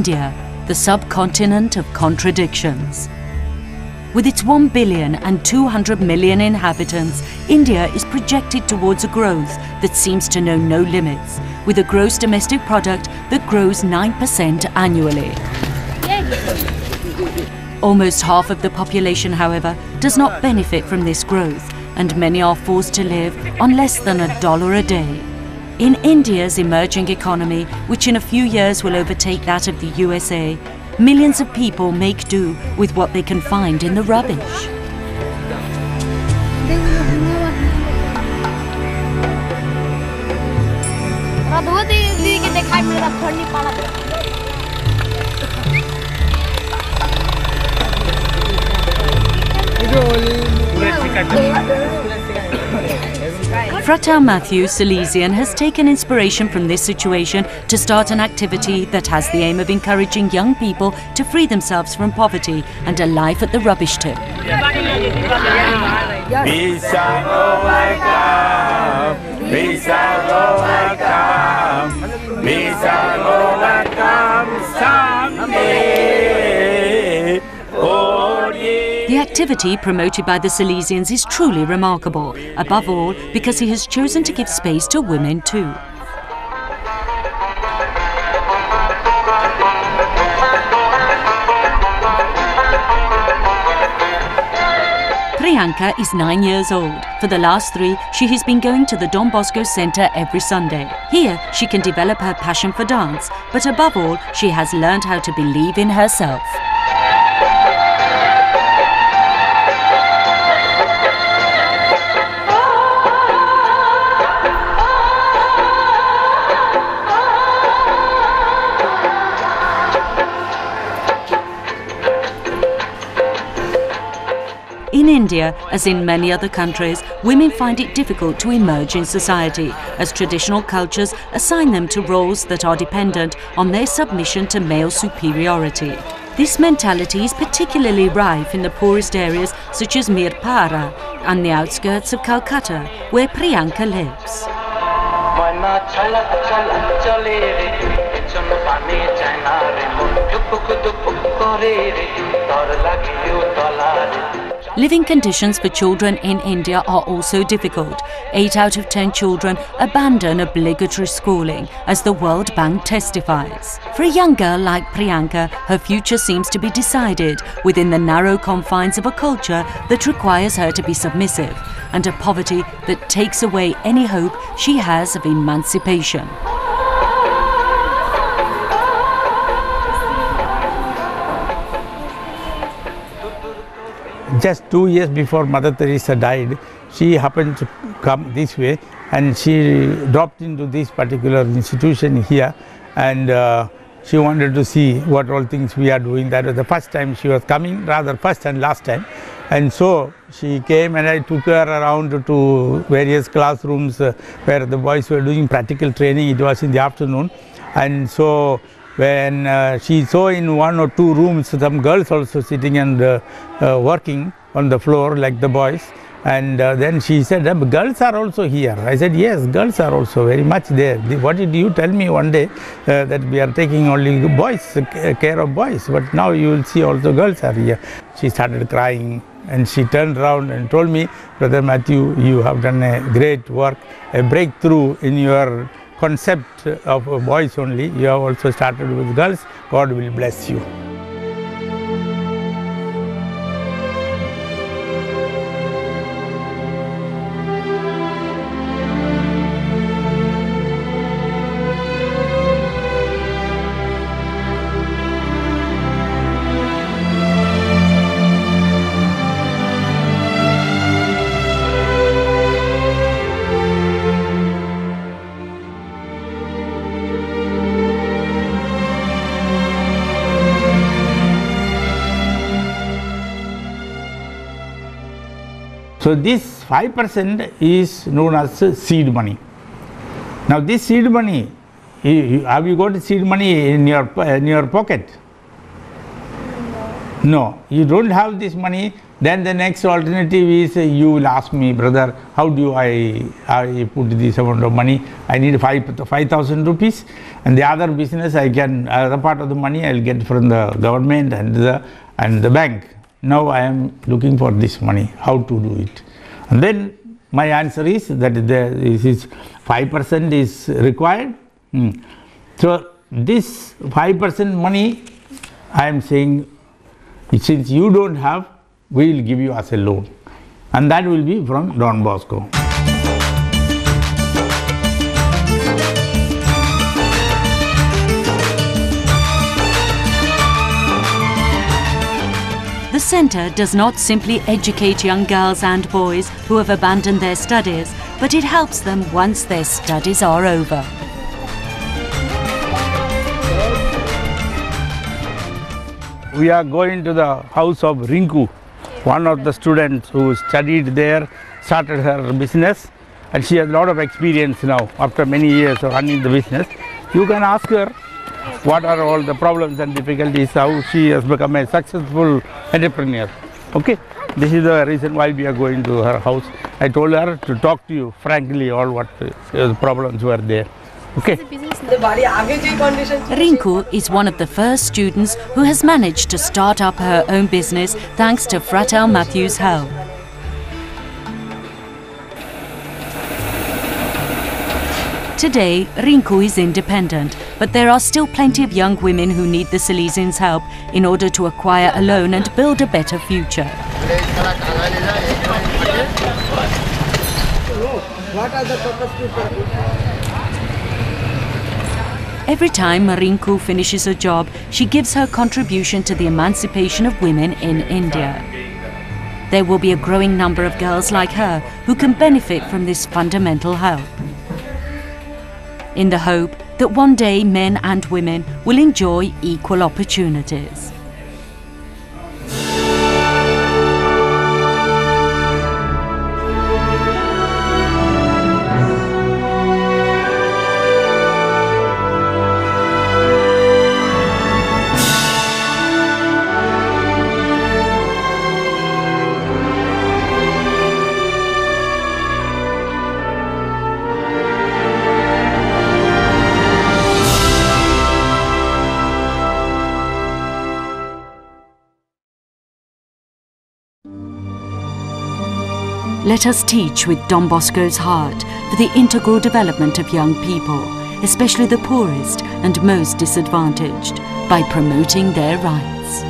India, the subcontinent of contradictions. With its 1,200 million inhabitants, India is projected towards a growth that seems to know no limits, with a gross domestic product that grows 9% annually. Almost half of the population, however, does not benefit from this growth, and many are forced to live on less than $1 a day. In India's emerging economy, which in a few years will overtake that of the USA, millions of people make do with what they can find in the rubbish. Frata Matthew, Silesian, has taken inspiration from this situation to start an activity that has the aim of encouraging young people to free themselves from poverty and a life at the rubbish tip. The activity promoted by the Silesians is truly remarkable, above all because he has chosen to give space to women too. Priyanka is 9 years old. For the last 3, she has been going to the Don Bosco Centre every Sunday. Here, she can develop her passion for dance, but above all, she has learned how to believe in herself. In India, as in many other countries, women find it difficult to emerge in society, as traditional cultures assign them to roles that are dependent on their submission to male superiority. This mentality is particularly rife in the poorest areas such as Mirpara and the outskirts of Calcutta, where Priyanka lives. Living conditions for children in India are also difficult. 8 out of 10 children abandon obligatory schooling, as the World Bank testifies. For a young girl like Priyanka, her future seems to be decided within the narrow confines of a culture that requires her to be submissive, and a poverty that takes away any hope she has of emancipation. Just 2 years before Mother Teresa died, she happened to come this way, and she dropped into this particular institution here, and she wanted to see what all things we are doing. That was the first time she was coming, rather first and last time. And so she came, and I took her around to various classrooms where the boys were doing practical training. It was in the afternoon, and so when she saw in 1 or 2 rooms some girls also sitting and working on the floor like the boys, and then she said, girls are also here. I said, yes, girls are also very much there. What did you tell me one day, that we are taking only boys, care of boys, but now you will see also girls are here. She started crying, and she turned around and told me, Brother Matthew, you have done a great work, a breakthrough in your concept of boys only. You have also started with girls. God will bless you. So this 5% is known as seed money. Now this seed money, have you got seed money in your pocket? No, you don't have this money, then the next alternative is you will ask me, brother, how do I put this amount of money? I need 5,000 rupees, and the other business I can, other part of the money I'll get from the government and the bank. Now I am looking for this money, how to do it? And then my answer is that this is 5% is required. So this 5% money I am saying, since you don't have, we will give you as a loan, and that will be from Don Bosco. The centre does not simply educate young girls and boys who have abandoned their studies, but it helps them once their studies are over. We are going to the house of Rinku, one of the students who studied there, started her business, and she has a lot of experience now after many years of running the business. You can ask her what are all the problems and difficulties, how she has become a successful entrepreneur. Okay, this is the reason why we are going to her house. I told her to talk to you frankly all what the problems were there. Okay. Rinku is one of the first students who has managed to start up her own business thanks to Fratel Matthew's help. Today, Rinku is independent, but there are still plenty of young women who need the Salesians' help in order to acquire a loan and build a better future. Every time Rinku finishes a job, she gives her contribution to the emancipation of women in India. There will be a growing number of girls like her who can benefit from this fundamental help, in the hope that one day men and women will enjoy equal opportunities. Let us teach with Don Bosco's heart for the integral development of young people, especially the poorest and most disadvantaged, by promoting their rights.